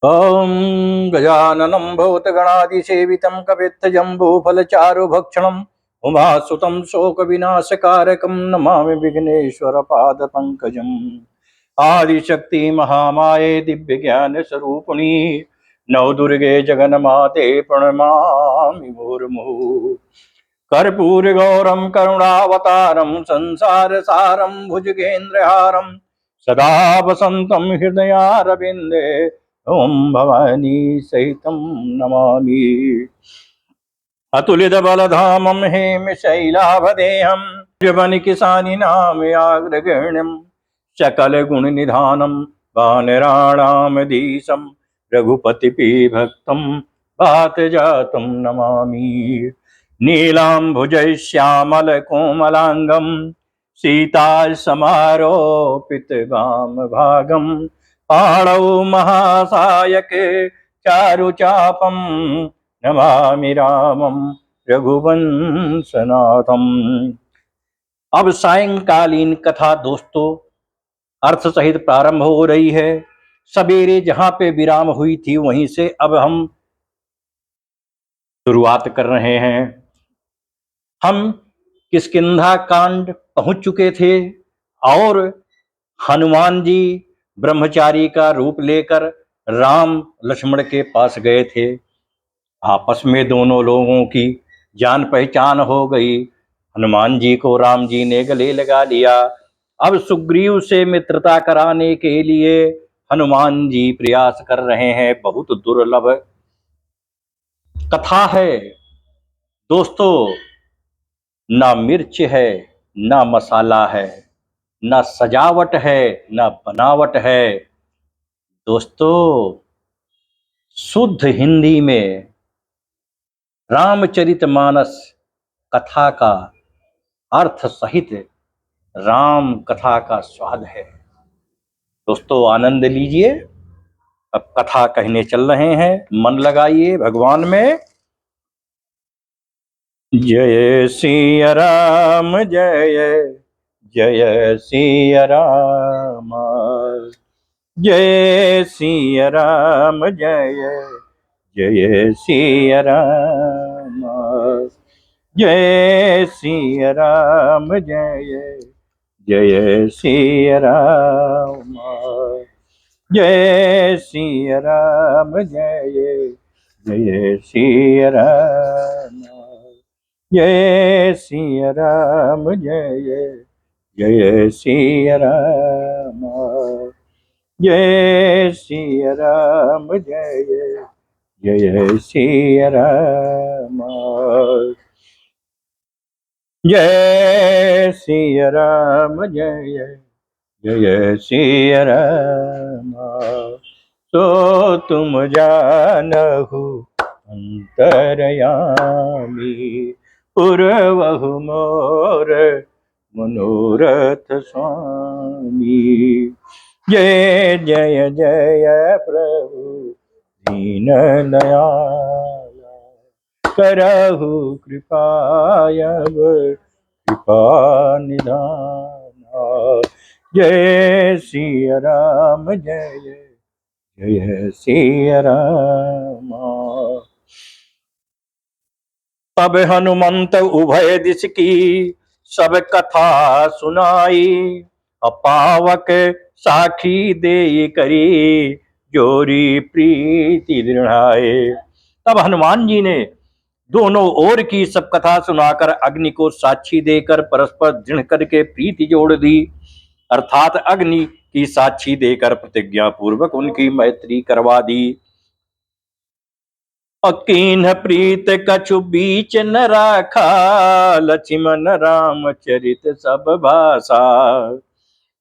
ॐ गजाननं भूतगणादिसेवितं कपित्थजम्बूफलचारुभक्षणम् उमासुतं शोकविनाशकारकं नमामि विघ्नेश्वरपादपङ्कजम्। आदिशक्ति महामाये दिव्यज्ञानस्वरूपिणी नवदुर्गे जगन्माते प्रणमामि मुहुर्मुहुः। कर्पूरगौरं करुणावतारं संसारसारं भुजगेन्द्रहारं सदा वसन्तं हृदयारविन्दे ॐ भवानी सहितं नमामि। अतुलित बलधामं हेमशैलाभदेहं जवनिकिसानिनां व्याघ्रगण्यं सकलगुणनिधानं वानराणामधीशं रघुपतिपिभक्तं वातजातं नमामि। नीलाम्बुजश्यामलकोमलाङ्गं सीतासमारोपितवामभागं पाणौ महासायके चारुचापं नमामि रामं रघुवंशनाथम। अब सायंकालीन कथा दोस्तों अर्थ सहित प्रारंभ हो रही है। सवेरे जहां पे विराम हुई थी वहीं से अब हम शुरुआत कर रहे हैं। हम किष्किंधा कांड पहुंच चुके थे और हनुमान जी ब्रह्मचारी का रूप लेकर राम लक्ष्मण के पास गए थे। आपस में दोनों लोगों की जान पहचान हो गई। हनुमान जी को राम जी ने गले लगा लिया। अब सुग्रीव से मित्रता कराने के लिए हनुमान जी प्रयास कर रहे हैं। बहुत दुर्लभ कथा है दोस्तों। ना मिर्च है, ना मसाला है, ना सजावट है, ना बनावट है। दोस्तों शुद्ध हिंदी में रामचरितमानस कथा का अर्थ सहित राम कथा का स्वाद है। दोस्तों आनंद लीजिए। अब कथा कहने चल रहे हैं, मन लगाइए भगवान में। जय सिया राम जय जय सिया राम, जय सिया राम जय जय सिया राम, जय सिया राम जय जय सिया राम, जय सिया राम जय जय सिया राम, जय सिया राम जय जय सिया राम, जय सिया राम जय जय सिया राम, जय सिया राम जय जय सिया राम। तो तुम जानहु अंतरयामी पुरवहु मोर मनोरथ स्वामी। जय जय जय प्रभु दीन दयाला, करहु कृपायब कृपा निधाना। जय सिया राम जय जय सिया राम। तब हनुमंत उभय दिश की सब कथा सुनाई, अपावक साखी दे करी जोरी प्रीति दृढ़ाए। तब हनुमान जी ने दोनों ओर की सब कथा सुनाकर अग्नि को साक्षी देकर परस्पर दृढ़ करके प्रीति जोड़ दी। अर्थात अग्नि की साक्षी देकर प्रतिज्ञा पूर्वक उनकी मैत्री करवा दी। अकीन प्रीत कछु बीच न राखा, लक्ष्मण राम चरित सब भाषा।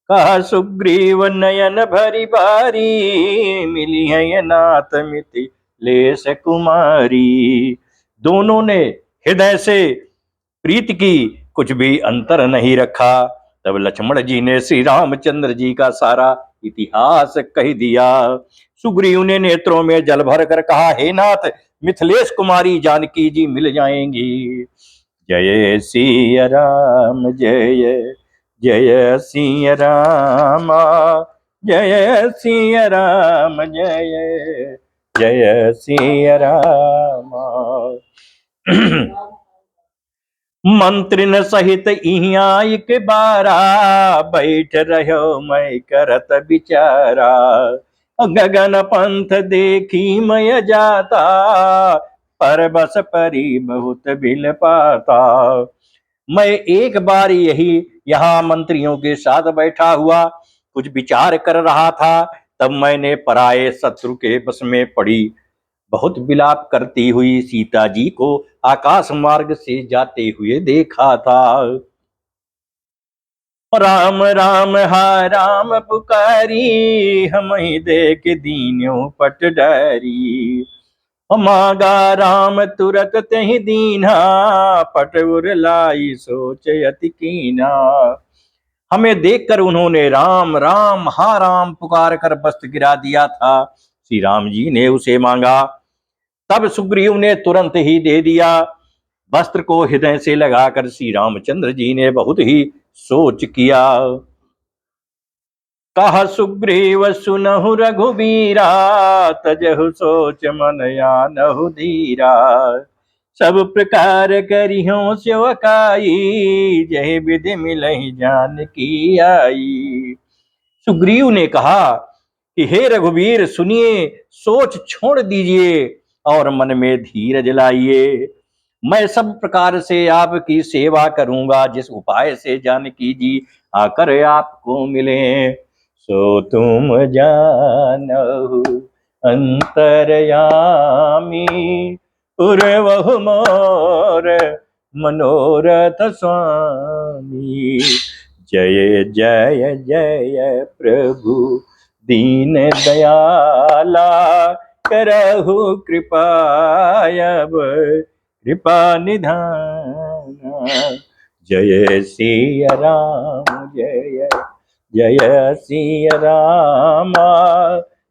कहा सुग्रीव नयन भरी बारी, मिली है नाथ मिति लेस कुमारी। दोनों ने हृदय से प्रीति की, कुछ भी अंतर नहीं रखा। तब लक्ष्मण जी ने श्री रामचंद्र जी का सारा इतिहास कह दिया। सुग्रीव ने नेत्रों में जल भर कर कहा, हे नाथ, मिथिलेश कुमारी जानकी जी मिल जाएंगी। जय सिया राम जय जय सिया राम, जय सिया राम, जय जय सिया राम। मंत्रिन सहित इहाँ एक बारा, बैठ रहो मैं करत विचारा। गगन पंथ देखी मैं जाता, पर बस परी बहुत बिल पाता। मैं एक बार यही यहाँ मंत्रियों के साथ बैठा हुआ कुछ विचार कर रहा था, तब मैंने पराये शत्रु के बस में पड़ी बहुत विलाप करती हुई सीता जी को आकाश मार्ग से जाते हुए देखा था। राम राम हा राम पुकारी, हम ही देख दीन्यों पट डरी। मागा राम तुरत तहि दीन्हा, पट उर लाई सोच अति कीना। हमें देखकर उन्होंने राम राम हा राम पुकार कर वस्त्र गिरा दिया था। श्री राम जी ने उसे मांगा, तब सुग्रीव ने तुरंत ही दे दिया। वस्त्र को हृदय से लगाकर श्री रामचंद्र जी ने बहुत ही सोच किया। कहा सुग्रीव सुनहु रघुबीरा, तजहु सोच मन आनहु धीरा। सब प्रकार करिहो सेवकाई, जय विधि मिलहि जानकी आई। सुग्रीव ने कहा कि हे रघुवीर सुनिए, सोच छोड़ दीजिए और मन में धीरज लाइए। मैं सब प्रकार से आपकी सेवा करूंगा, जिस उपाय से जानकी जी आकर आपको मिले। सो तुम जानहु अंतरयामी, पुरवहु मोर मनोरथ स्वामी। जय जय जय प्रभु दीन दयाला, करहु कृपायब कृपा निधाना। जय सिया राम, जय जय सिया राम,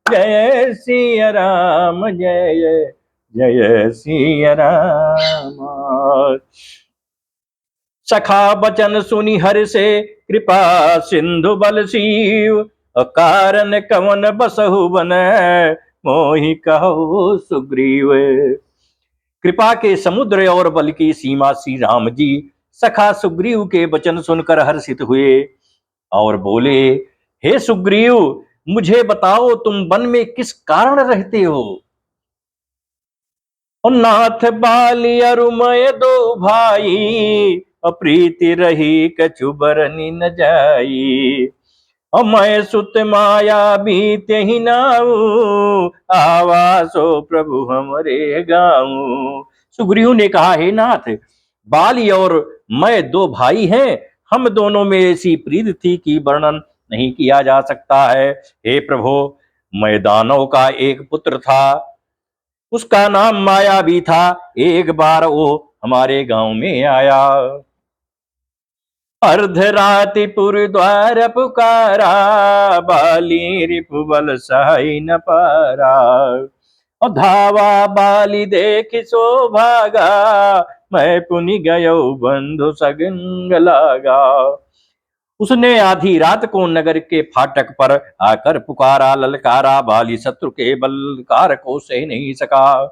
जय सिया राम, जय जय सिया राम। सखा बचन सुनि हर से, कृपा सिंधु बल सीव। कारण कवन बसहु बन, मोहि कहो सुग्रीव। कृपा के समुद्र और बल की सीमा श्री राम जी सखा सुग्रीव के वचन सुनकर हर्षित हुए और बोले, हे सुग्रीव, मुझे बताओ तुम वन में किस कारण रहते हो। नाथ बाली अरुमय दो भाई, अप्रीति रही कछु बरनी न जाई। मैं सुत माया बीत ही नाऊ, आवासो प्रभु हमरे गाऊं। सुग्रीव ने कहा, हे नाथ, बाली और मैं दो भाई हैं। हम दोनों में ऐसी प्रीति थी कि वर्णन नहीं किया जा सकता है। हे प्रभु, मैं दानव का एक पुत्र था, उसका नाम माया भी था। एक बार वो हमारे गांव में आया, अर्धराति पुर द्वार पुकारा। बाली रिपु बल सही न पारा, और धावा बाली देख सो भागा। मैं पुनि गयो बंधु सगंग लागा। उसने आधी रात को नगर के फाटक पर आकर पुकारा, ललकारा। बाली शत्रु के बलकार को सह नहीं सका।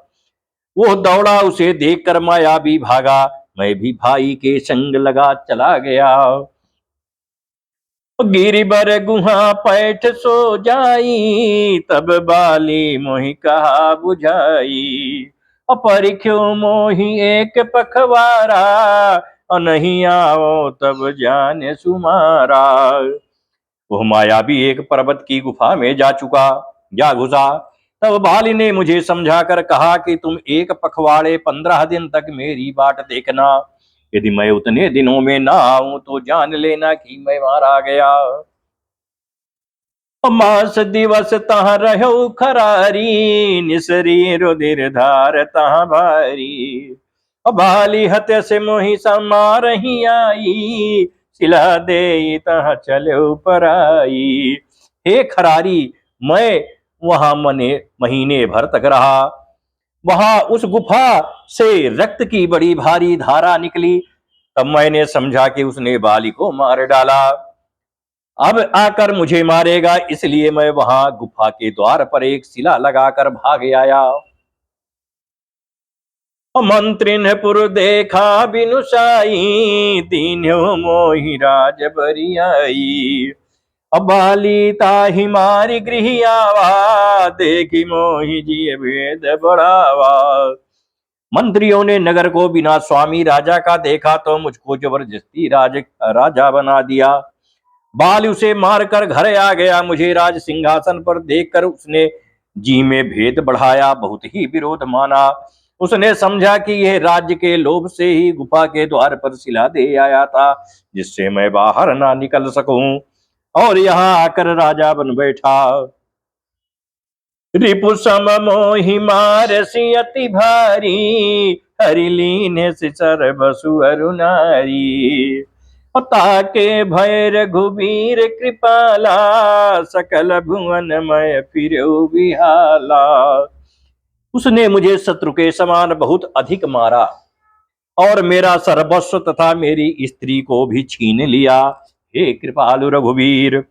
वो दौड़ा, उसे देखकर माया भी भागा। मैं भी भाई के संग लगा चला गया। गिरिबर गुहा पैठ सो जाई, तब बाली मोहि कहा बुझाई। अपरिख्यो मोहि एक पखवारा, नहीं आओ तब जाने सुमारा। वह मायावी एक पर्वत की गुफा में जा घुसा। तब बाली ने मुझे समझाकर कहा कि तुम एक पखवाड़े 15 दिन तक मेरी बाट देखना। यदि मैं उतने दिनों में ना आऊं तो जान लेना कि मैं मारा गया। मास दिवस तहाँ रहो खरारी, निसरी रुधिर धार तहाँ भारी। बाली हत्या से मोहि समारही आई, सिला दे तहाँ चलो पराई। हे खरारी, मैं वहां महीने भर तक रहा। वहां उस गुफा से रक्त की बड़ी भारी धारा निकली। तब मैंने समझा कि उसने बाली को मार डाला। अब आकर मुझे मारेगा, इसलिए मैं वहां गुफा के द्वार पर एक शिला लगाकर भाग आया। मंत्री ने पुर देखा बिनु साई, दीन्यो मोहि राज बरियाई। अबाली ताहि मारी गृह आवा, देखी मोहि जी भेद बढ़ावा। मंत्रियों ने नगर को बिना स्वामी राजा का देखा तो मुझको जबरदस्ती राजा बना दिया। बाल उसे मारकर घर आ गया। मुझे राज सिंहासन पर देखकर उसने जी में भेद बढ़ाया, बहुत ही विरोध माना। उसने समझा कि यह राज्य के लोभ से ही गुफा के द्वार पर शिला दे आया था, जिससे मैं बाहर ना निकल सकूं, और यहाँ आकर राजा बन बैठा। रिपु सम मोहि मारसी अति भारी, हरिलीन सिसर बसु अरु नारी। ताके भय रघुबीर कृपाला, सकल भुवन मय फिरऊ बिहाला। उसने मुझे शत्रु के समान बहुत अधिक मारा और मेरा सर्वस्व तथा मेरी स्त्री को भी छीन लिया। हे कृपालु रघुवीर,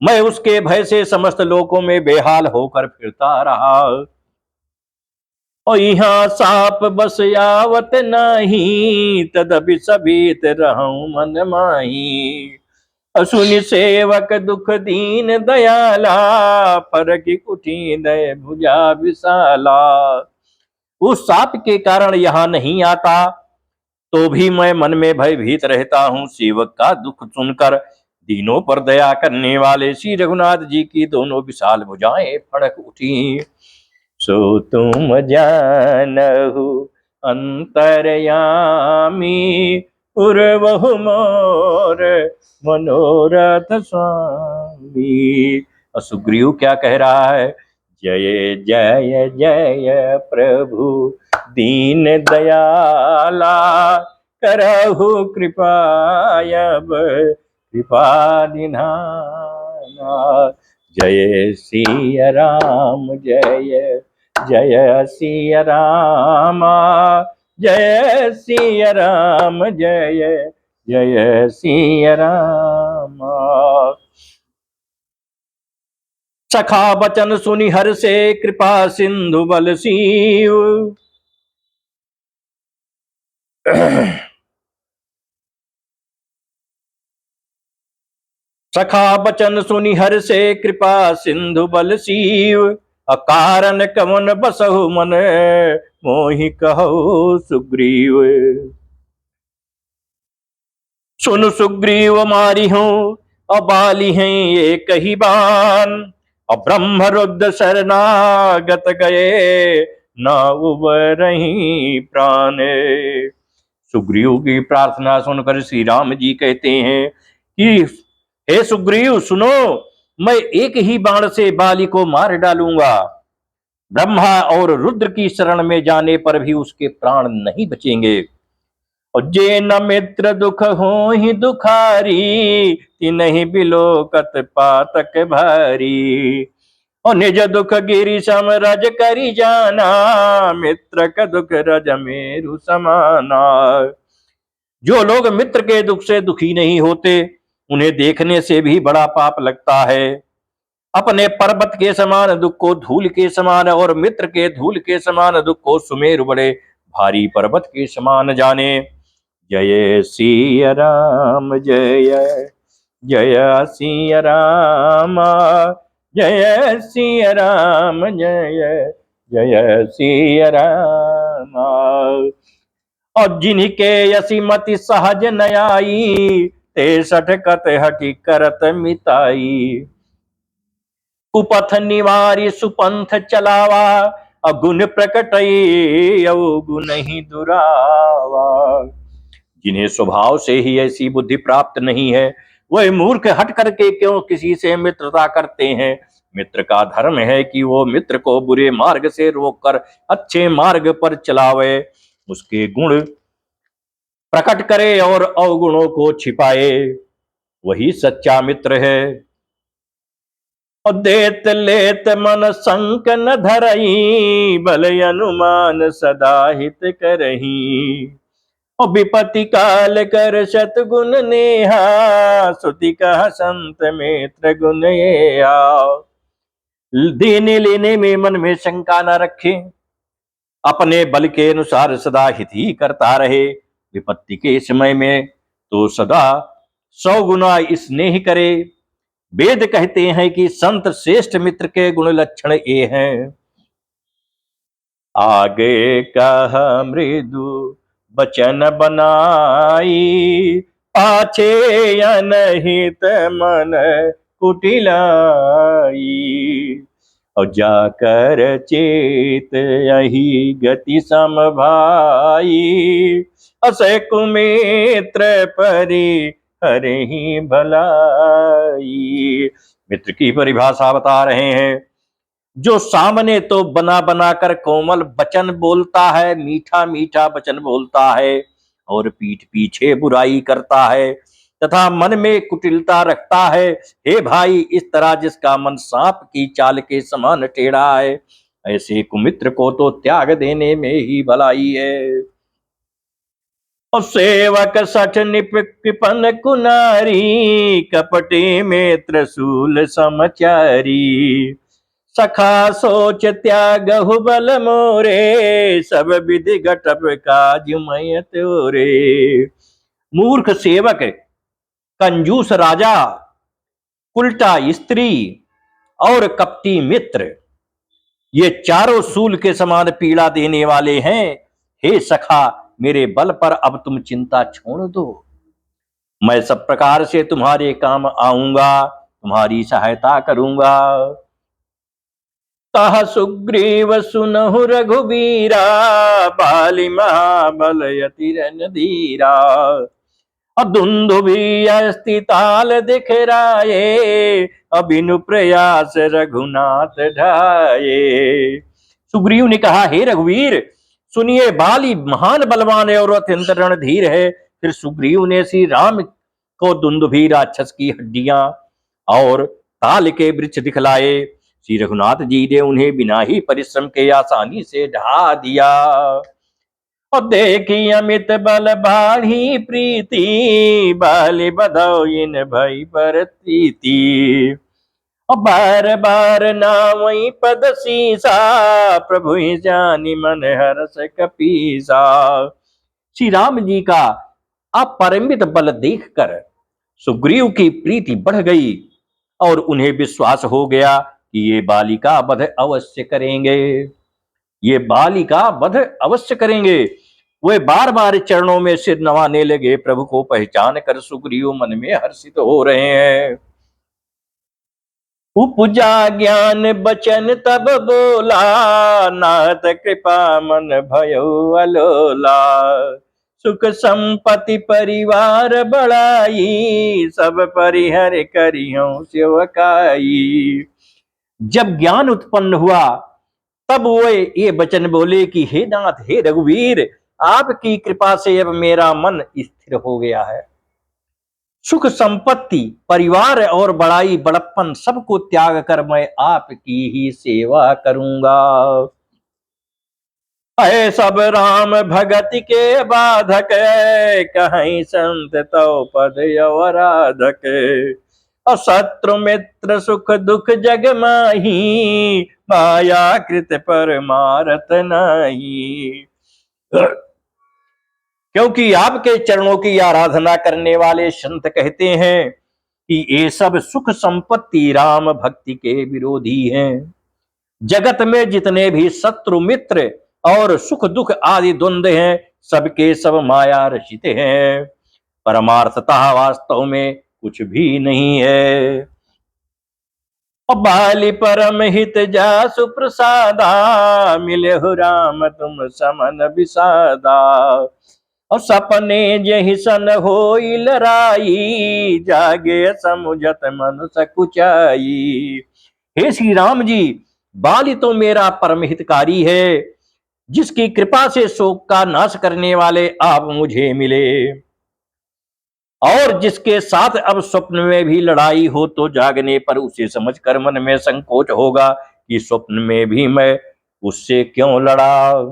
मैं उसके भय से समस्त लोकों में बेहाल होकर फिरता रहा। और यहाँ साप बस आवत नाही, तदपि सबीत रहूं मन माही। असुनि सेवक दुख दीन दयाला, पर की कुटी दय भुजा विशाला। उस साप के कारण यहाँ नहीं आता, तो भी मैं मन में भयभीत रहता हूँ। सेवक का दुख सुनकर दीनों पर दया करने वाले श्री रघुनाथ जी की दोनों विशाल भुजाएं फड़क उठी। सो तुम जानहु अंतरयामी, उर्वहु मोर मनोरथ स्वामी। सुग्रीव क्या कह रहा है? जय जय जय प्रभु दीन दयाला, करहु कृपायब कृपा निधाना। जय सिया राम जय जय सिया राम, जय सिया राम जय जय सिया राम। सखा बचन सुनि हर से कृपा सिंधु बल सीव। सखा बचन सुनि हर से कृपा सिंधु बल सीव। अकारण कवन बसहु मन, मोहि कहु सुग्रीव। सुन सुग्रीव मारी हूं, अबाली हैं ये कही बान। ब्रह्म रुद्र शरणागत गए, ना उबरहीं प्राण। सुग्रीव की प्रार्थना सुनकर श्री राम जी कहते हैं कि हे सुग्रीव सुनो, मैं एक ही बाण से बाली को मार डालूंगा। ब्रह्मा और रुद्र की शरण में जाने पर भी उसके प्राण नहीं बचेंगे। और जे न मित्र दुख हो ही दुखारी, तिन्हि बिलोकत पातक भारी। और निज दुख गिरि सम रज करी जाना, मित्र का दुख रज मेरु समाना। जो लोग मित्र के दुख से दुखी नहीं होते, उन्हें देखने से भी बड़ा पाप लगता है। अपने पर्वत के समान दुख को धूल के समान, और मित्र के धूल के समान दुख को सुमेरु बड़े भारी पर्वत के समान जाने। जय सिया राम जय जय सिया राम, जय सिया राम जय जय सिया राम। और जिनके यसी मति सहज न आई, ते सठकत हठी करत मिताई। कुपथ निवारी सुपंथ चलावा, अगुण प्रकटई अवगुण ही दुरावा। जिन्हें स्वभाव से ही ऐसी बुद्धि प्राप्त नहीं है, वह मूर्ख हट करके क्यों किसी से मित्रता करते हैं। मित्र का धर्म है कि वो मित्र को बुरे मार्ग से रोककर अच्छे मार्ग पर चलावे, उसके गुण प्रकट करे और अवगुणों को छिपाए, वही सच्चा मित्र है। और देत लेत मन संक न धरई, बल अनुमान सदा हित करही। और विपत्ति काल कर शतगुण नेहा, श्रुति कहा संत मित्र गुण ये आओ। देने लेने में मन में शंका न रखे, अपने बल के अनुसार सदा हित ही करता रहे। विपत्ति के समय में तो सदा 100 गुना स्नेह करे। वेद कहते हैं कि संत श्रेष्ठ मित्र के गुण लक्षण ये हैं। आगे कह मृदु बचन बनाई, पाछे अनहित मन कुटिलाई। और जाकर चेत यही गति समभाई, असे कुमित्र परि हरे ही भलाई। मित्र की परिभाषा बता रहे हैं। जो सामने तो बना बना कर कोमल वचन बोलता है, मीठा मीठा वचन बोलता है, और पीठ पीछे बुराई करता है तथा मन में कुटिलता रखता है। हे भाई, इस तरह जिसका मन सांप की चाल के समान टेढ़ा है, ऐसे कुमित्र को तो त्याग देने में ही भलाई है। और सेवक सठ निप कृपन कुनारी, कपटी में त्रिशूल समचारी। सखा सोच त्यागहु बल मोरे, सब विधि घटप काज मय तोरे। मूर्ख सेवक, कंजूस राजा, उल्टा स्त्री और कपटी मित्र, ये चारों सूल के समान पीड़ा देने वाले हैं। हे सखा, मेरे बल पर अब तुम चिंता छोड़ दो। मैं सब प्रकार से तुम्हारे काम आऊंगा, तुम्हारी सहायता करूंगा। कह सुग्रीव सुनहु रघुबीरा, बाली महाबल यति रणधीरा। दुंदुभि अस्थिताल दिखराये, अभिनु प्रयास रघुनाथ ढाये। सुग्रीव ने कहा, हे रघुवीर सुनिए, बाली महान बलवान है और अत्यंत रणधीर है। फिर सुग्रीव ने श्री राम को दुंदुभि राक्षस की हड्डियां और ताल के वृक्ष दिखलाए। श्री रघुनाथ जी ने उन्हें बिना ही परिश्रम के आसानी से ढा दिया। और देखी अमित बल बाढ़ी प्रीति, बाली बधौ इन भई पर प्रीति। और बार बार नावई पद सीसा, प्रभु जानी मन हर्ष कपीसा। श्री राम जी का अपरिमित बल देखकर सुग्रीव की प्रीति बढ़ गई और उन्हें विश्वास हो गया कि ये बालिका वध अवश्य करेंगे, ये बालिका वध अवश्य करेंगे। वे बार बार चरणों में सिर नवाने लगे। प्रभु को पहचान कर सुग्रीव मन में हर्षित हो रहे हैं। उपजा ज्ञान बचन तब बोला, नाथ कृपा मन भयो अलोला। सुख संपत्ति परिवार बढ़ाई, सब परिहर करियो सेवकाई। जब ज्ञान उत्पन्न हुआ तब वे ये वचन बोले कि हे नाथ, हे रघुवीर, आपकी कृपा से अब मेरा मन स्थिर हो गया है। सुख संपत्ति, परिवार और बड़ाई बड़प्पन सबको त्याग कर मैं आपकी ही सेवा करूंगा। ऐ सब राम भगति के बाधक, कहीं संत तो पद अवराधक। शत्रु मित्र सुख दुख जग माही, माया कृत परमारथ नहीं। क्योंकि आपके चरणों की आराधना करने वाले संत कहते हैं कि ये सब सुख संपत्ति राम भक्ति के विरोधी हैं। जगत में जितने भी शत्रु मित्र और सुख दुख आदि द्वंद्व हैं, सबके सब माया रचित हैं, परमार्थतः वास्तव में कुछ भी नहीं है। बाली परम हित जासु प्रसादा, मिले हो राम तुम समन विसादा। और सपने जहि सन होई लराई, जागे समुझत मन सकुचाई। हे श्री राम जी, बाली तो मेरा परम हितकारी है, जिसकी कृपा से शोक का नाश करने वाले आप मुझे मिले। और जिसके साथ अब स्वप्न में भी लड़ाई हो तो जागने पर उसे समझकर मन में संकोच होगा कि स्वप्न में भी मैं उससे क्यों लड़ा।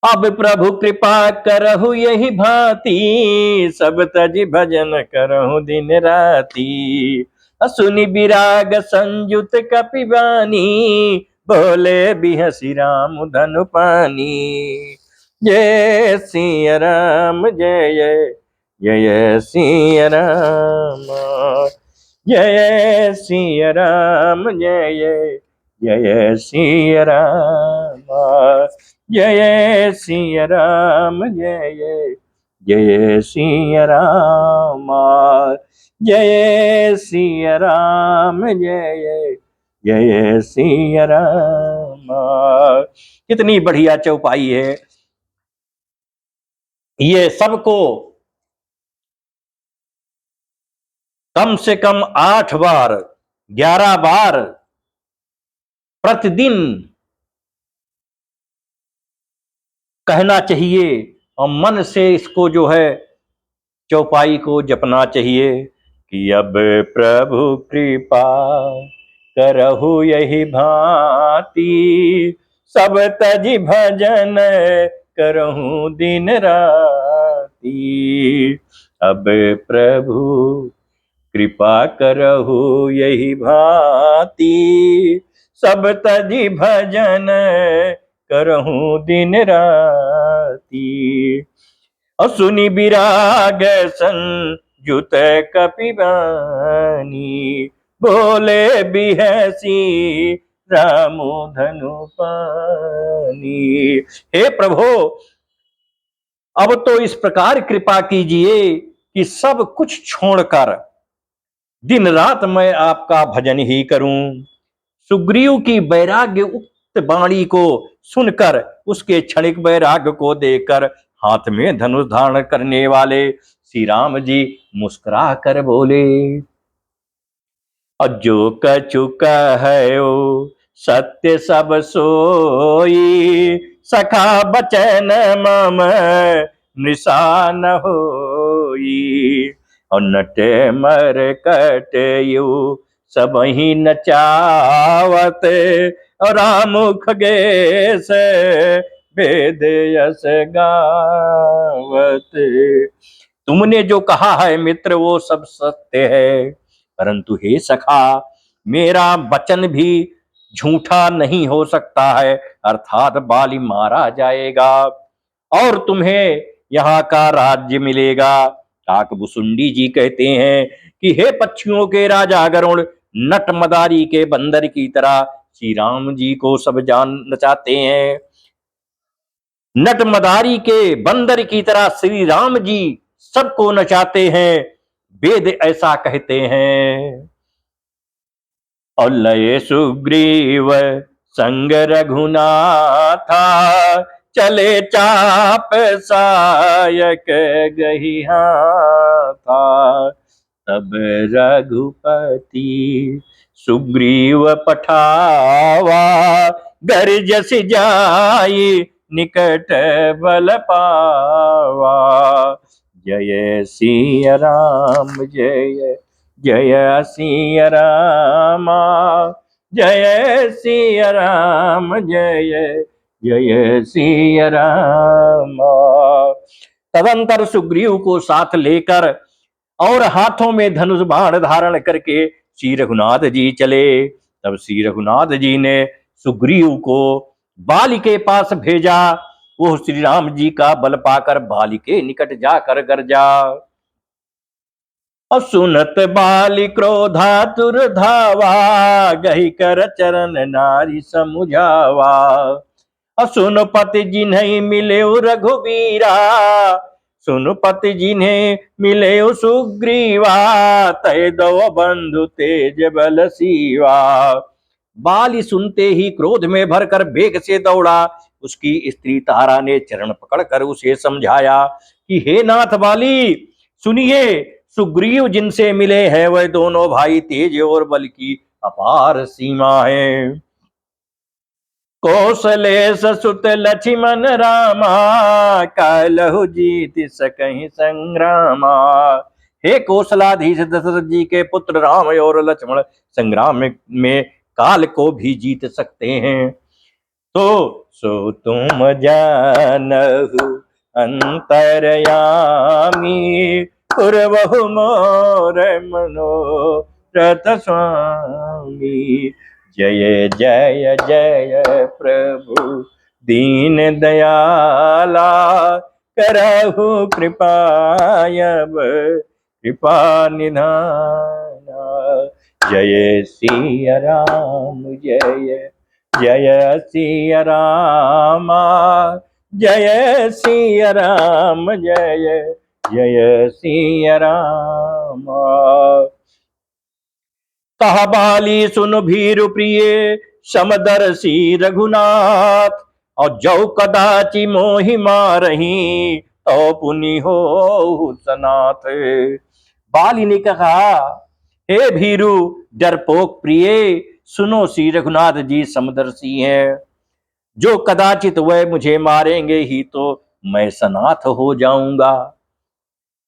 अब प्रभु कृपा करहु यही भांति, सब तज भजन करहु दिन राति। सुनि विराग संयुत कपिवानी, बोले बिहसी राम धनु पानी। जय सिया राम जय जय सिया राम, जय सिया राम जय जय सिया राम, जय सिया राम जय जय सिया राम, जय सिया राम जय जय सिया राम। कितनी बढ़िया चौपाई है। ये सबको कम से कम 8 बार 11 बार प्रतिदिन कहना चाहिए और मन से इसको जो है चौपाई को जपना चाहिए कि अब प्रभु कृपा करहु यही भांति, सब तज भजन करहु दिन राति। अब प्रभु कृपा करहु यही भांति, सब तज भजन करहु दिन राति। सुनि विराग संयुत कपिवानी, बोले बिहसी राम धनु पानी। हे प्रभु, अब तो इस प्रकार कृपा कीजिए कि सब कुछ छोड़कर दिन रात मैं आपका भजन ही करूं। सुग्रीव की वैराग्य उक्त वाणी को सुनकर, उसके क्षणिक वैराग्य को देखकर हाथ में धनुष धारण करने वाले श्री राम जी मुस्कुरा कर बोले, जो कछु कहो सत्य सब सोई, सखा बचन मम निशान होई। और नटे मर कटयु सब ही नचावत, राम खगेश वेद यस गावत। तुमने जो कहा है मित्र वो सब सत्य है, परंतु हे सखा, मेरा वचन भी झूठा नहीं हो सकता है। अर्थात बाली मारा जाएगा और तुम्हें यहाँ का राज्य मिलेगा। काकभुसुंडी जी कहते हैं कि हे पक्षियों के राजा गरुड़, नट मदारी के बंदर की तरह श्री राम जी को सब जान नचाते हैं। नट मदारी के बंदर की तरह श्री राम जी सबको नचाते हैं। वेद ऐसा कहते हैं। और लये सुग्रीव संग रघुनाथा, चले चाप सायक गहिया था। तब रघुपति सुग्रीव पठावा, गर्जस जाई निकट बल पावा। जय सिया राम जय जय सिया राम, जय सिया राम जय जय सिया राम। तदंतर सुग्रीव को साथ लेकर और हाथों में धनुष बाण धारण करके श्री रघुनाथ जी चले। तब श्री रघुनाथ जी ने सुग्रीव को बाली के पास भेजा। वो श्री राम जी का बल पाकर बाली के निकट जाकर गरजा। सुनत बाली क्रोधातुर धावा, गही कर चरण नारी समुझावा। सुन पति जिन्हें मिले रघुबीरा, सुन पति जिन्हें मिले सुग्रीवा। तय दो बंधु तेज बल सीवा। बाली सुनते ही क्रोध में भरकर वेग से दौड़ा। उसकी स्त्री तारा ने चरण पकड़कर उसे समझाया कि हे नाथ बाली, सुनिए, सुग्रीव जिनसे मिले हैं वह दोनों भाई तेज और बल की अपार सीमा है। कौशलेश सुत लक्ष्मण रामा, कालहु जीत सकहि संग्रामा। हे कौशलाधीश दशरथ जी के पुत्र राम और लक्ष्मण संग्राम में काल को भी जीत सकते हैं। तो सो तुम जानहु अंतरयामी, पूर्वहु मोर मनोरथ स्वामी। जय जय जय प्रभु दीन दयाला, करहु कृपायब कृपा निधाना। जय सिया राम जय जय सिया रामा, जय सिया राम जय जय सिया रामा। कहा बाली सुन भीरु प्रिय, समदर्शी रघुनाथ, और जौ कदाचि मोहि मारही, तो पुनि हो सनाथ। बाली ने कहा, हे भीरु डरपोक प्रिय, सुनो श्री रघुनाथ जी समदर्शी हैं, जो कदाचित वह मुझे मारेंगे ही तो मैं सनाथ हो जाऊंगा,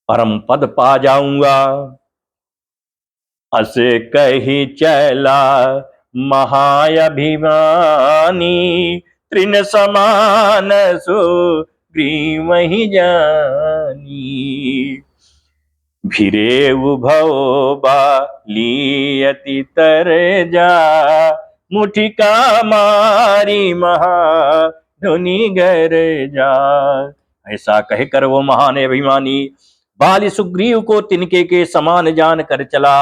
परम पद पा जाऊंगा। अस कही चला महाअभिमानी, तृण समान सुग्रीव ही जानी। भिरे भव बाली अति तर जा, मुठिका मारी महा धुनि गर जा। ऐसा कहकर वो महान अभिमानी बाली सुग्रीव को तिनके के समान जान कर चला।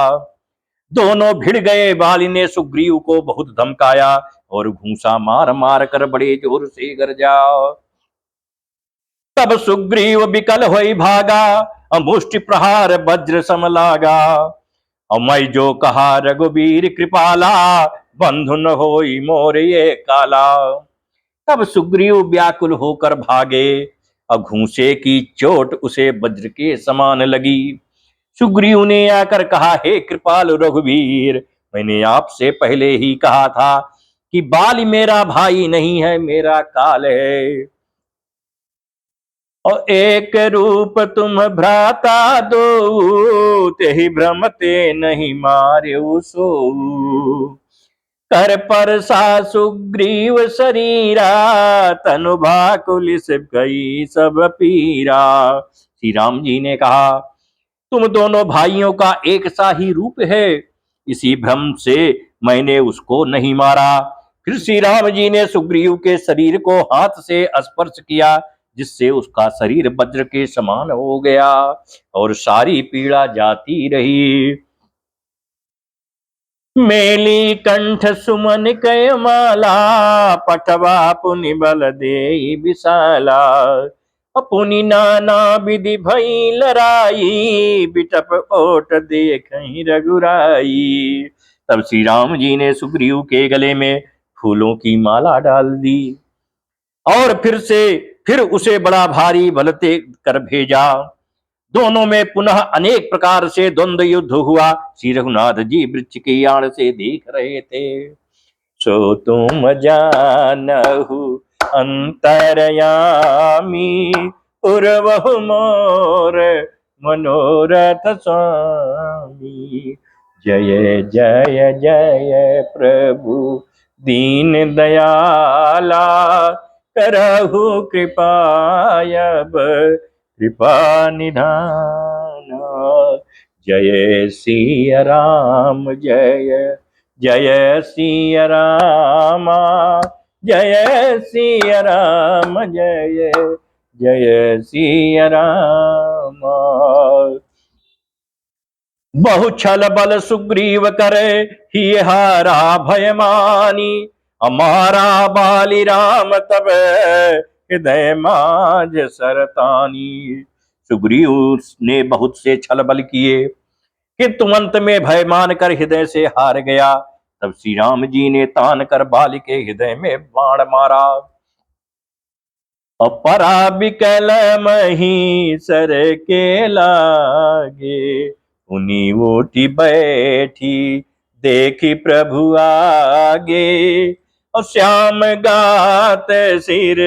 दोनों भिड़ गए। बाली ने सुग्रीव को बहुत धमकाया और घूंसा मार मार कर बड़े जोर से गरजा। तब सुग्रीव विकल होई भागा, मुष्टि प्रहार वज्र सम लागा। और मैं जो कहा रघुबीर कृपाला, बंधु न होई मोर ये काला। तब सुग्रीव व्याकुल होकर भागे, और घूंसे की चोट उसे वज्र के समान लगी। सुग्रीव ने आकर कहा, हे कृपाल रघुवीर, मैंने आपसे पहले ही कहा था कि बाली मेरा भाई नहीं है, मेरा काल है। और एक रूप तुम भ्राता दो, तेहि भ्रम ते नहीं मार्यो सो। कर पर सा सुग्रीव शरीरा, तनु भाकुल सिब गई सब पीरा। श्री राम जी ने कहा, तुम दोनों भाइयों का एक सा ही रूप है, इसी भ्रम से मैंने उसको नहीं मारा। फिर श्री राम जी ने सुग्रीव के शरीर को हाथ से स्पर्श किया, जिससे उसका शरीर वज्र के समान हो गया और सारी पीड़ा जाती रही। मेली कंठ सुमन कय माला, पठवा पुनि बल दे विशाला। पुनि नाना विधि भई लड़ाई, बिटप ओट देखहि रघुराई। तब श्री राम जी ने सुग्रीव के गले में फूलों की माला डाल दी और फिर उसे बड़ा भारी बलते कर भेजा। दोनों में पुनः अनेक प्रकार से द्वंद्व युद्ध हुआ। श्री रघुनाथ जी वृक्ष की आड़ से देख रहे थे। सो तुम जानहु अंतरयामी, पूर्वहु मोर मनोरथ स्वामी। जय जय जय प्रभु दीन दयाला, करहु कृपायब कृपा निधाना। जय सिया राम जय जय सिया रामा, जय सिया राम जय जय सिया रामा। बहु छल बल सुग्रीव करे, ही हारा भय मानी। हमारा बाली राम तब हृदय माज सरतानी। सुग्रीव ने बहुत से छल बल किए, किंतु अंत में भय मान कर हृदय से हार गया। तब श्री राम जी ने तान कर बाली के हृदय में बाण मारा। अपरा बिकल मही सर के लागे, उन्हीं उठी बैठी देखी प्रभु आगे। और श्याम गात सिर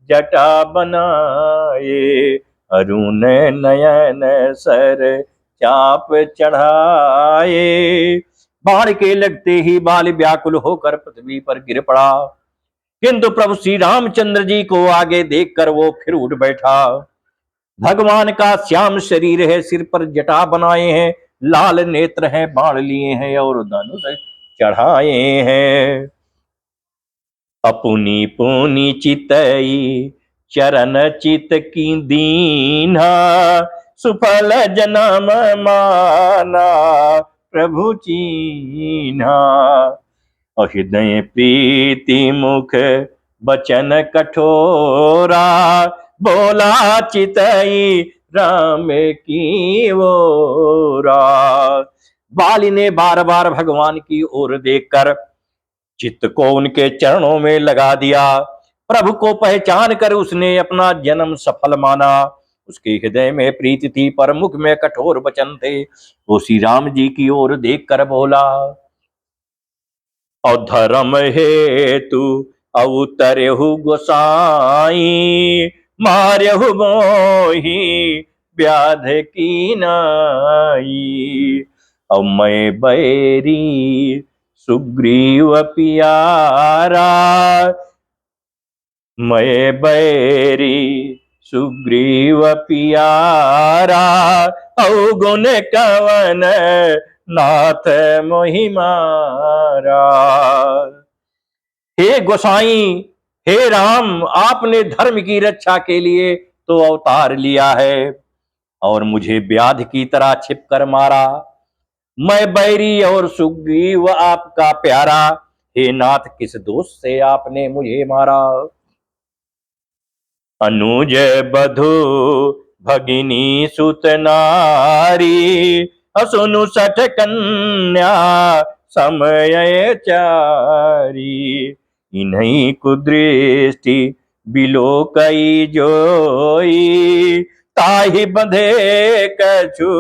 जटा बनाए, अरुण नयन सर चाप चढ़ाए। बाण के लगते ही बाल व्याकुल होकर पृथ्वी पर गिर पड़ा। किंतु प्रभु श्री रामचंद्र जी को आगे देखकर वो फिर उठ बैठा। भगवान का श्याम शरीर है, सिर पर जटा बनाए हैं, लाल नेत्र हैं, बाण लिए हैं और धनुष चढ़ाए हैं। अपुनी पुनी चितई चरण चित की दीना, सुफल जन्म माना प्रभु चीन्हा। हृदय प्रीति मुख बचन कठोरा, बोला चितई राम की ओरा। बाली ने बार बार भगवान की ओर देखकर चित्त को उनके चरणों में लगा दिया। प्रभु को पहचान कर उसने अपना जन्म सफल माना। उसके हृदय में प्रीति थी पर मुख में कठोर वचन थे। वो श्री राम जी की ओर देखकर बोला, अधर्म हेतु अवतरेहु गोसाई, मार्यहु मोहि व्याध की नाई। अब मैं बैरी सुग्रीव प्यारा, मैं बैरी सुग्रीव प्यारा, अवगुण कवन नाथ मोहि मारा। हे गोसाई, हे राम, आपने धर्म की रक्षा के लिए तो अवतार लिया है और मुझे व्याध की तरह छिपकर मारा। मैं बैरी और सुग्रीव आपका प्यारा, हे नाथ किस दोष से आपने मुझे मारा। अनुज बधु भगिनी सुत नारी, असुनु सठ कन्या समय चारी। इन्हीं कुदृष्टि बिलो कई जोई, ताहि बंधे कछु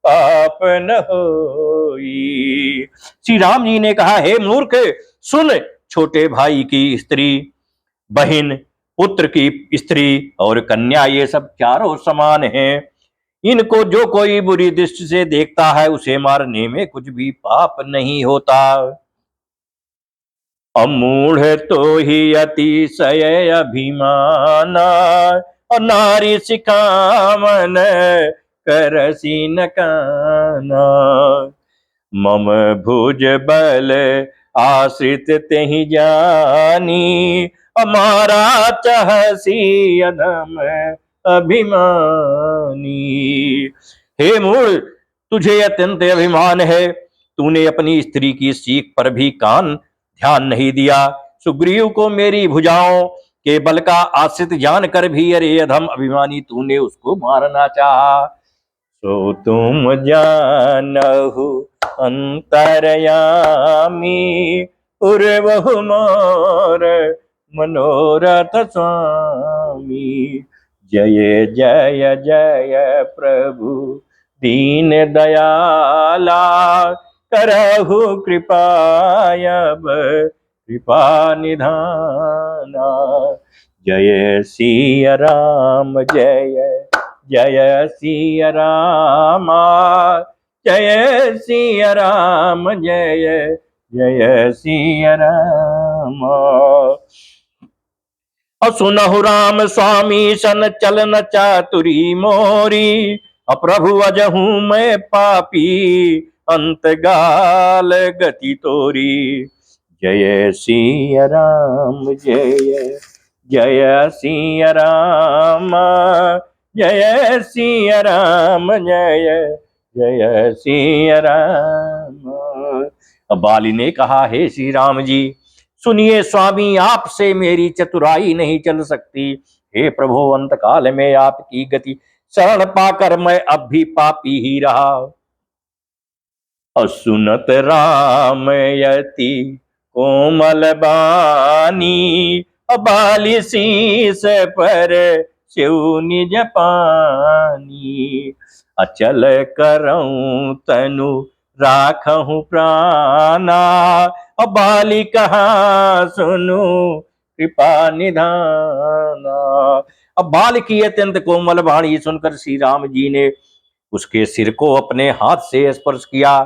पाप न होई। श्री राम जी ने कहा, हे मूर्ख सुन, छोटे भाई की स्त्री, बहन, पुत्र की स्त्री और कन्या, ये सब चारों समान हैं। इनको जो कोई बुरी दृष्टि से देखता है उसे मारने में कुछ भी पाप नहीं होता। अमूढ़ तो ही अतिशय अभिमाना, और नारी सिखावन करसी न काना। मम भुज बल आश्रित तेहि जानी, हमारा चहसी अधम अभिमानी। हे मूढ़, तुझे अत्यंत अभिमान है, तूने अपनी स्त्री की सीख पर भी कान ध्यान नहीं दिया। सुग्रीव को मेरी भुजाओं के बल का आश्रित जानकर भी अरे अधम अभिमानी तूने उसको मारना चाहा। सो तुम जानहु अंतरयामी, उर्वहु मोर मनोरथ स्वामी। जय जय जय प्रभु दीन दयाला, करहु कृपायब कृपा निधाना। जय सिया राम जय जय सिया रामा, जय सिया राम जय जय सिया राम। सुनहु राम स्वामी सन चलन चातुरी मोरी, प्रभु अजहू मैं पापी अंतगाल गति तोरी। जय सिया राम जय जय सिया राम, जय सिया राम जय जय सिया राम। बाली ने कहा, हे श्री राम जी सुनिए स्वामी, आपसे मेरी चतुराई नहीं चल सकती। हे प्रभु, अंत काल में आपकी गति शरण पाकर मैं अब भी पापी ही रहा। असुनत राम यति कोमल बानी, बाली शीस पर शिव निज पानी। अचल करऊं तनु राखहूं प्राणा, बाली कहा सुनु कृपा निधाना। अब बाल की अत्यंत कोमल वाणी सुनकर श्री राम जी ने उसके सिर को अपने हाथ से स्पर्श किया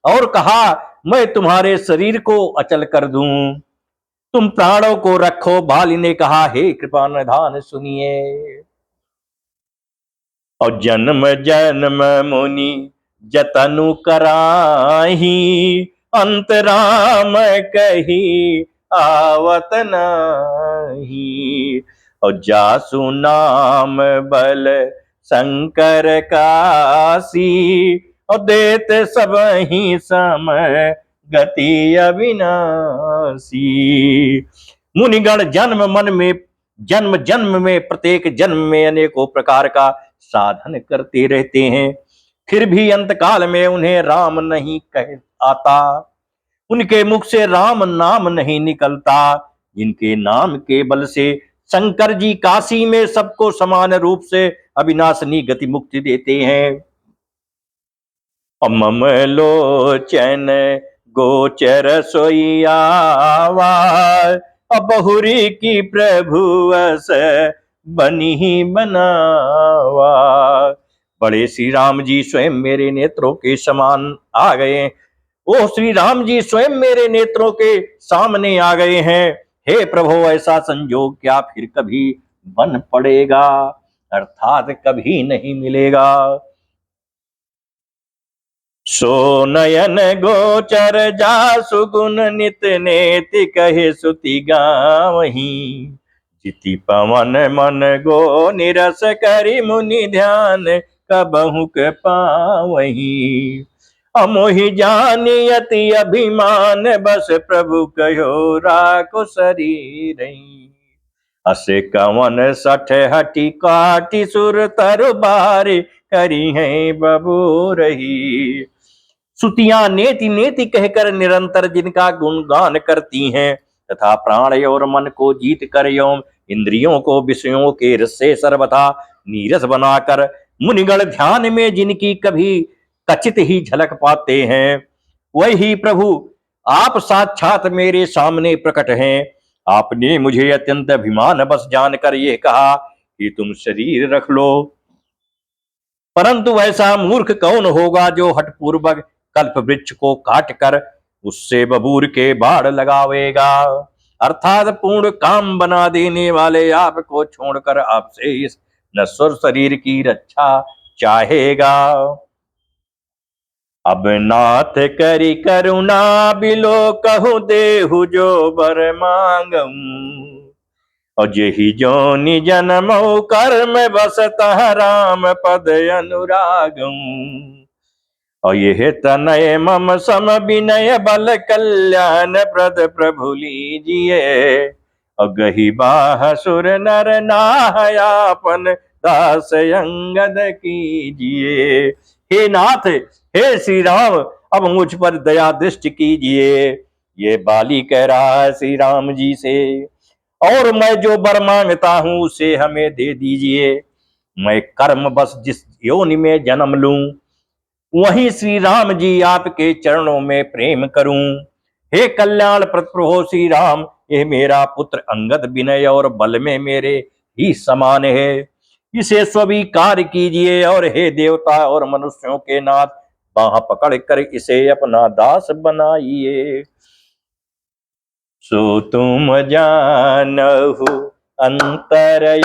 और कहा, मैं तुम्हारे शरीर को अचल कर दूं। तुम प्राणों को रखो। बाली ने कहा, हे कृपा निधान सुनिए। और जन्म जन्म मुनि जतनु कराही, अंत राम कही आवत नाही। और जासु नाम बल शंकर कासी, और देते सब ही समय गति अविनाशी। मुनिगण जन्म जन्म में प्रत्येक जन्म में अनेकों प्रकार का साधन करते रहते हैं, फिर भी अंत काल में उन्हें राम नहीं कह आता। उनके मुख से राम नाम नहीं निकलता। जिनके नाम के बल से शंकर जी काशी में सबको समान रूप से अविनाशनी गति मुक्ति देते हैं। मम लोचन गोचर सोइयावा, बहुरी की प्रभु अस बनी बनावा। बड़े श्री राम जी स्वयं मेरे नेत्रों के समान आ गए। ओ श्री राम जी स्वयं मेरे नेत्रों के सामने आ गए हैं। हे प्रभु, ऐसा संजोग क्या फिर कभी बन पड़ेगा, अर्थात कभी नहीं मिलेगा। सो नयन गोचर जासु गुण नित नेति कहे सुति गावही। जिति पवन मन गो निरस करि मुनि ध्यान कबहु के पावही। अमोहि जानि अति अभिमान बस प्रभु कहो राखो शरीर। असे कवन सठ हटी काटी सुर तरु बारे करी है बबूरही। सुतियां नेति नेति कहकर निरंतर जिनका गुणगान करती हैं, तथा प्राण और मन को जीत कर एवं इंद्रियों को विषयों के रस से सर्वथा नीरस बनाकर मुनिगण ध्यान में जिनकी कभी कचित ही झलक पाते हैं, वही प्रभु आप साक्षात मेरे सामने प्रकट हैं। आपने मुझे अत्यंत अभिमान बस जानकर यह कहा कि तुम शरीर रख लो, परंतु ऐसा मूर्ख कौन होगा जो हठपूर्वक कल्प वृक्ष को काट कर उससे बबूर के बाढ़ लगावेगा। अर्थात पूर्ण काम बना देने वाले आपको छोड़कर आपसे इस नश्वर शरीर की रक्षा चाहेगा। अब नाथ करी करुणा बिलो कहूँ देहु जो बर मांगऊं। और जेहि जोनि जन्मौ कर्म बसतः राम पद अनुरागऊं। और यह तनय मम सम विनय बल कल्याण प्रद प्रभु लीजिए। और गही बाह सुर नर नाहयापन दास अंगद कीजिए। हे नाथ, हे श्री राम, अब मुझ पर दया दृष्टि कीजिए। ये बाली कह रहा है श्री राम जी से, और मैं जो वर मांगता हूं उसे हमें दे दीजिए। मैं कर्म बस जिस योनि में जन्म लूं, वहीं श्री राम जी आपके चरणों में प्रेम करूं। हे कल्याण प्रभु श्री राम, यह मेरा पुत्र अंगद विनय और बल में मेरे ही समान है, इसे स्वीकार कीजिए। और हे देवता और मनुष्यों के नाथ, बाह पकड़ कर इसे अपना दास बनाइए। सो तुम जानहु अंतरयामी,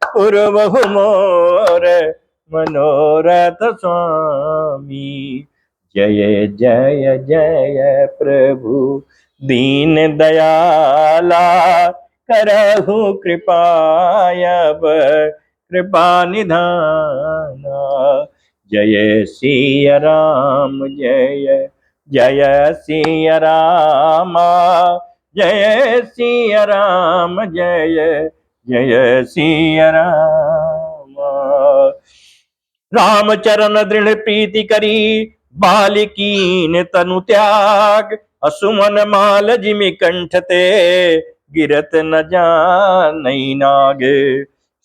पूर्वहु मोर मनोरथ स्वामी। जय जय जय प्रभु दीन दयाला, करहु कृपायब कृपा निधाना। जय सिया राम जय जय सिया राम, जय सिया राम जय जय सिया राम। राम चरण दृढ़ प्रीति करी, बालिकीन तनु त्याग। असुमन माल जिमि कंठ ते, गिरत न जानई नाग।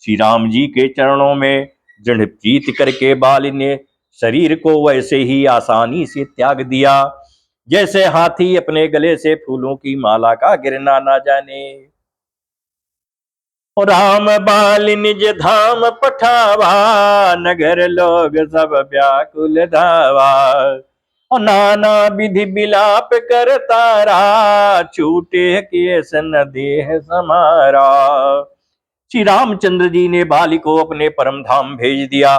श्री राम जी के चरणों में दृढ़ प्रीति करके बाली ने शरीर को वैसे ही आसानी से त्याग दिया, जैसे हाथी अपने गले से फूलों की माला का गिरना ना जाने। राम बाल निज धाम पठावा, नगर लोग सब व्याकुल धावा। और नाना विधि बिलाप कर तारा, छूटे केस न देह समारा। श्री रामचंद्र जी ने बाली को अपने परम धाम भेज दिया।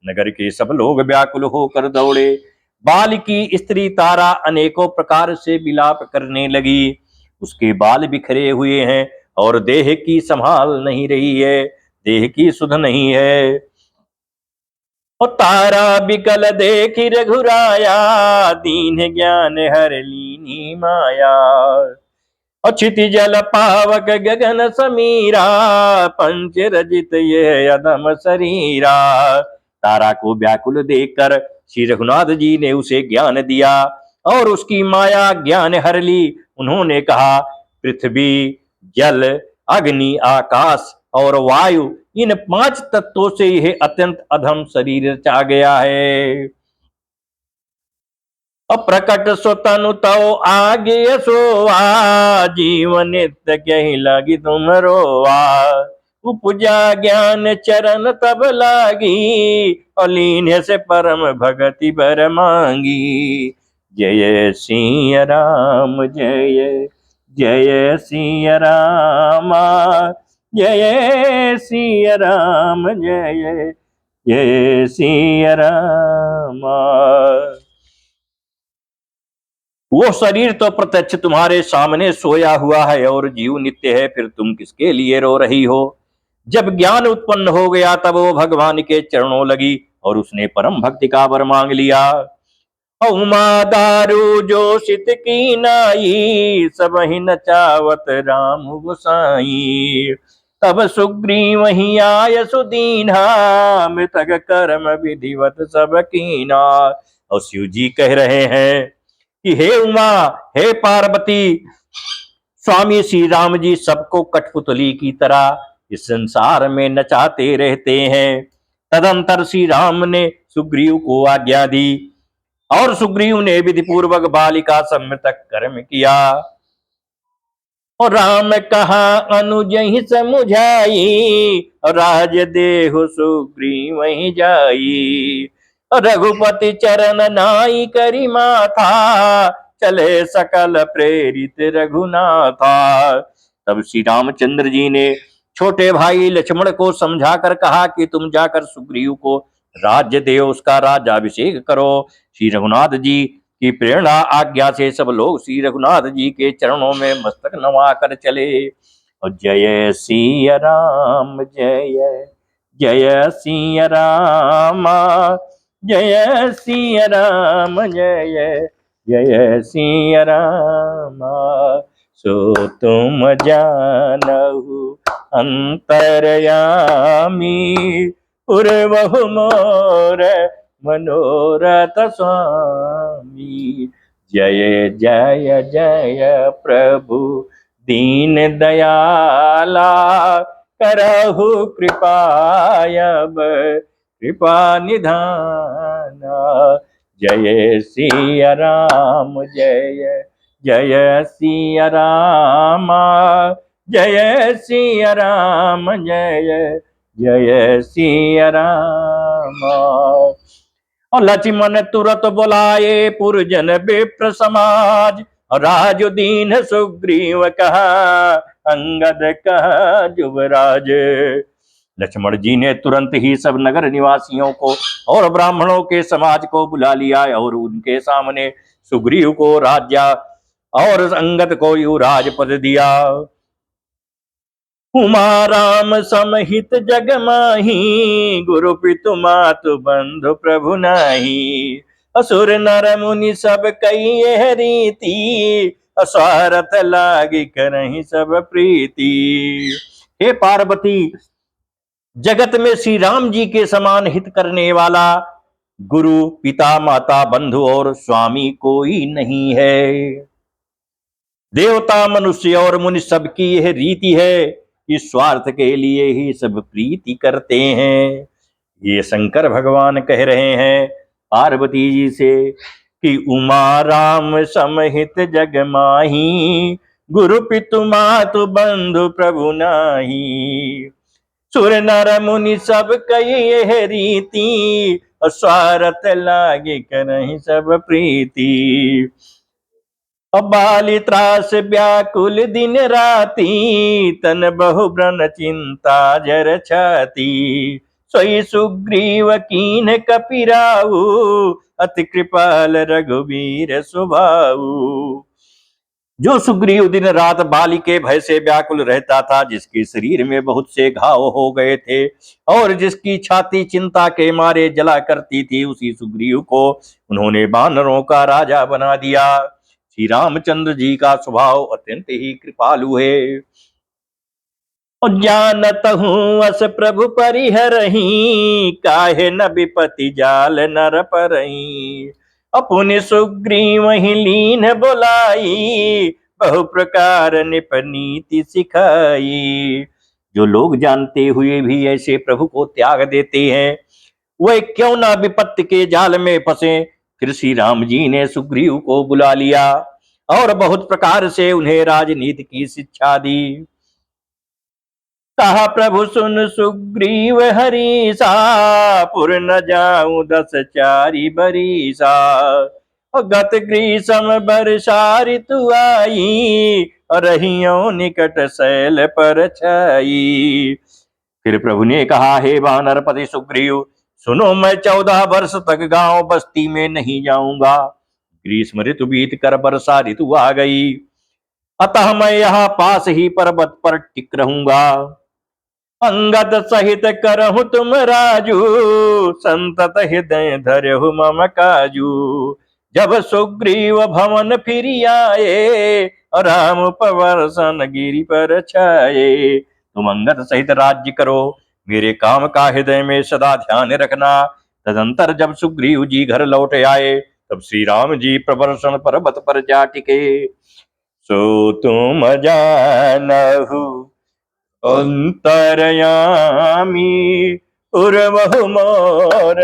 नगर के सब लोग व्याकुल होकर दौड़े। बाल की स्त्री तारा अनेकों प्रकार से विलाप करने लगी। उसके बाल बिखरे हुए हैं और देह की संभाल नहीं रही है, देह की सुध नहीं है। और तारा बिकल देखी रघुराया, दीन ज्ञान हर लीनी माया। अछित जल पावक गगन समीरा, पंच रजित ये अधम शरीरा। तारा को व्याकुल देखकर श्री रघुनाथ जी ने उसे ज्ञान दिया और उसकी माया ज्ञान हर ली। उन्होंने कहा, पृथ्वी, जल, अग्नि, आकाश और वायु, इन 5 तत्वों से यह अत्यंत अधम शरीर रचा गया है। अप्रकट सुतनु तव आगे सोआ, जीवन नित्य कहीं लगी तुम रोआ। उपजा ज्ञान चरण तब लागी, और लीन से परम भगति बर मांगी। जय सिया राम जय जय सिया रामा, जय सिया राम जय जय सिया रामा। वो शरीर तो प्रत्यक्ष तुम्हारे सामने सोया हुआ है और जीव नित्य है, फिर तुम किसके लिए रो रही हो। जब ज्ञान उत्पन्न हो गया तब वो भगवान के चरणों लगी और उसने परम भक्ति का वर मांग लिया। उमा दारू जो सित की नाई, सब ही नचावत राम गोसाई। तब सुग्रीव वही आय सुदीना, मृतक कर्म विधिवत सब कीना। और शिव जी कह रहे हैं कि हे उमा, हे पार्वती, स्वामी श्री राम जी सबको कठपुतली की तरह इस संसार में नचाते रहते हैं। तदंतर श्री राम ने सुग्रीव को आज्ञा दी और सुग्रीव ने विधि पूर्वक बालिका सम्मृतक कर्म किया। और राम कहा अनुज ही समुझाई, राज देहु सुग्रीव वही जाई। रघुपति चरण नाई करी माथा, चले सकल प्रेरित रघुनाथा। तब श्री रामचंद्र जी ने छोटे भाई लक्ष्मण को समझाकर कहा कि तुम जाकर सुग्रीव को राज्य दे, उसका राज्याभिषेक करो। श्री रघुनाथ जी की प्रेरणा आज्ञा से सब लोग श्री रघुनाथ जी के चरणों में मस्तक नवा कर चले। और जय सिया राम जय जय सिया राम, जय सिया राम जय जय सिया राम। सो तुम जानहु अंतरयामी, पूर्वहु मोर मनोरथ स्वामी। जय जय जय प्रभु दीन दयाला, करहु कृपायब कृपा निधाना। जय सिया राम जय जय सिया राम, जय सिया राम जय जय सिया राम। और लक्ष्मण तुरत बुलाए पुरजन विप्र समाज, राजुदीन सुग्रीव कहा अंगद कहा युवराज। लक्ष्मण जी ने तुरंत ही सब नगर निवासियों को और ब्राह्मणों के समाज को बुला लिया और उनके सामने सुग्रीव को राज्य और अंगद को युवराज पद दिया। उमा राम समहित जग माही, गुरु पितु मातु बंधु प्रभु नाही। असुर नर मुनि सब कई यह रीति, स्वार्थ लागी करहि सब प्रीति। हे पार्वती, जगत में श्री राम जी के समान हित करने वाला गुरु, पिता, माता, बंधु और स्वामी कोई नहीं है। देवता, मनुष्य और मुनि सबकी यह रीति है कि स्वार्थ के लिए ही सब प्रीति करते हैं। ये शंकर भगवान कह रहे हैं पार्वती जी से कि उमा राम समहित जग माही, गुरु पितु मातु बंधु प्रभु नाही। सुर नर मुनि सब कई यह रीति, और स्वार्थ लागे करहि सब प्रीति। बाली त्रास व्याकुल दिन राती, तन बहु व्रण चिंता जर छाती। सोई सुग्रीव कीन कपिराऊ, अति कृपाल रघुवीर स्वभाऊ। जो सुग्रीव दिन रात बाली के भय से व्याकुल रहता था, जिसके शरीर में बहुत से घाव हो गए थे और जिसकी छाती चिंता के मारे जला करती थी, उसी सुग्रीव को उन्होंने वानरों का राजा बना दिया। श्री रामचंद्र जी का स्वभाव अत्यंत ही कृपालु है। और जानत हूँ अस प्रभु परिहरही, काहे न विपति जाल नर परही। अपने सुग्रीव ही लीन बोलाई, बहु प्रकार निपनीति सिखाई। जो लोग जानते हुए भी ऐसे प्रभु को त्याग देते हैं, वह क्यों ना विपत्ति के जाल में फंसे। फिर श्री राम जी ने सुग्रीव को बुला लिया और बहुत प्रकार से उन्हें राजनीति की शिक्षा दी। कहा प्रभु सुन सुग्रीव हरीसा, पुर न जाऊं 10 चारि बरीसा। गत ग्रीष्म वर्षा ऋतु आई, रहियों निकट शैल पर छाई। फिर प्रभु ने कहा, हे वानरपति सुग्रीव, सुनो, मैं 14 वर्ष तक गांव बस्ती में नहीं जाऊंगा। ग्रीष्म ऋतु बीत कर वर्षा ऋतु आ गई, अतः मैं यहाँ पास ही पर्वत पर टिक रहूंगा। अंगद सहित करहु तुम राजू, संतत हृदय धरहु मम काजू। जब सुग्रीव भवन फिर आए, राम पवर्षण गिरि पर छाए। तुम अंगद सहित राज्य करो, मेरे काम का हृदय में सदा ध्यान रखना। तदंतर जब सुग्रीव जी घर लौट आए, तब श्री राम जी प्रवर्षण पर्वत पर जा टिके। सो तुम जानहु अंतरयामी, उर्वहु मोर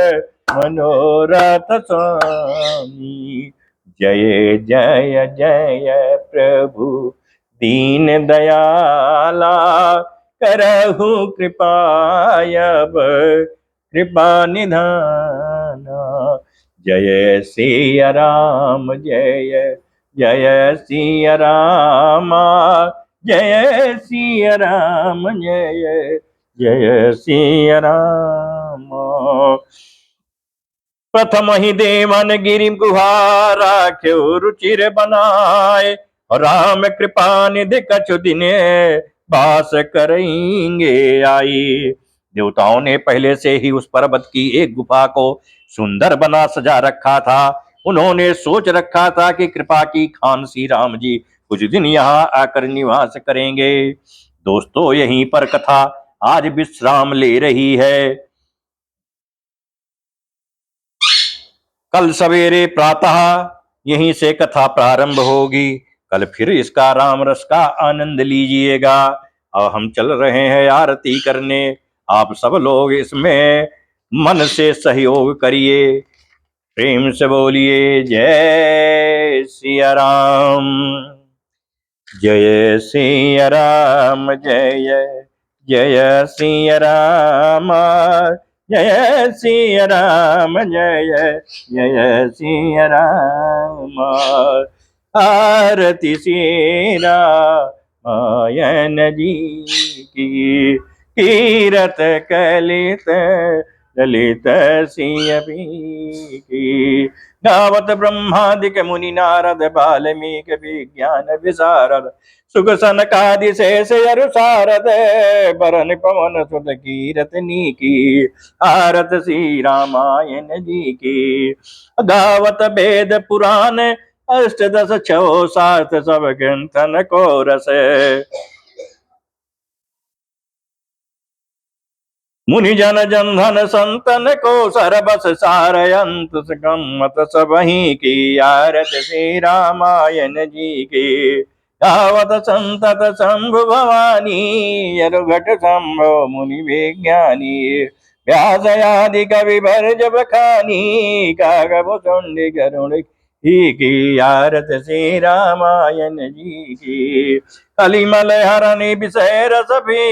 मनोरथ स्वामी। जय जय जय प्रभु दीन दयाला, करहु कृपायब कृपा निधाना। जय सिया राम जय जय सिया रामा, जय सिया राम जय जय सिया राम। प्रथम ही देवन गिरि गुहा, राख्यो रुचिर बनाए। राम कृपा निधि कछु दिने, वास करेंगे आई। देवताओं ने पहले से ही उस पर्वत की एक गुफा को सुंदर बना सजा रखा था। उन्होंने सोच रखा था कि कृपा की खान श्री राम जी कुछ दिन यहाँ आकर निवास करेंगे। दोस्तों, यहीं पर कथा आज विश्राम ले रही है। कल सवेरे प्रातः यहीं से कथा प्रारंभ होगी। कल फिर इसका राम रस का आनंद लीजिएगा। अब हम चल रहे हैं आरती करने। आप सब लोग इसमें मन से सहयोग करिए, प्रेम से बोलिए जय सिया राम, जय सिया राम, जय जय सिया राम, जय सिया राम, जय जय सिया राम। आरती श्री रामायण जी की, कीरत कलित ललित सिय की। गावत ब्रह्मादिक मुनि नारद, बाल्मीकि विज्ञान विशारद। सुख सनकादि शेष अरु सारद, बरन पवन सुत कीरतनी की। आरत श्री रामायण जी की। गावत वेद पुराण अष्टदश छो सात, सब ग्रंथन को रस। मुनि जन जनधन संतन को, सरबस सारयंत गम्मत सबही की। आरत श्री रामायण जी की। गावत संतत शंभु भवानी, यरुघट शंभो मुनि विज्ञानी। व्यास आदि कवि भर जब खानी, कागभुसुंडी गरुड़ ही की आरत श्री रामायण जी की। कलिमल हरणी विषय रस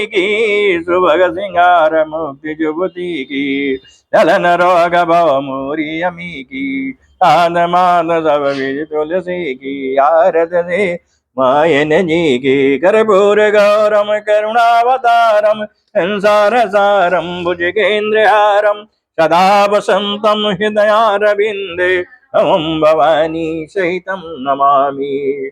की, सुभग सिंगार मुक्ति जुबती की। चलन रोग भव मोरी अमी की, तान मान सब विज तुलसी की। आरत से मायन जी की। कर्पूर गौरम करुणावतारम, संसार सारम भुजगेन्द्रहारम, सदा वसंतम हृदयारविंदे, अहं भवानी सहितं नमामि।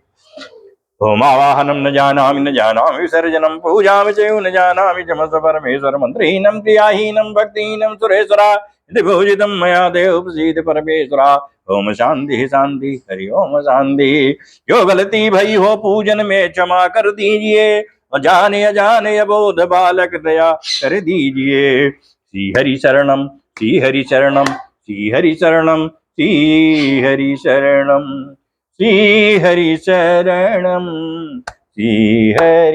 होमावाहनं न जानामि न जानामि विसर्जनं, पूजामि चैव न जानामि चमस परमेश्वर। मन्त्रहीनं क्रियाहीनं भक्तिहीनं सुरेश्वरा, इति पूजितं मया देव प्रसीद परमेश्वरा। ओम शांति शांति हरि ओम शांति। जो गलती भई हो पूजन में क्षमा कर दीजिए, अजाने अजाने अबोध बालक दया कर दीजिए। श्री हरि शरणम श्री हरि शरणम श्री हरि शरणम श्री हरि शरणम श्री हरि शरणम श्री हरि।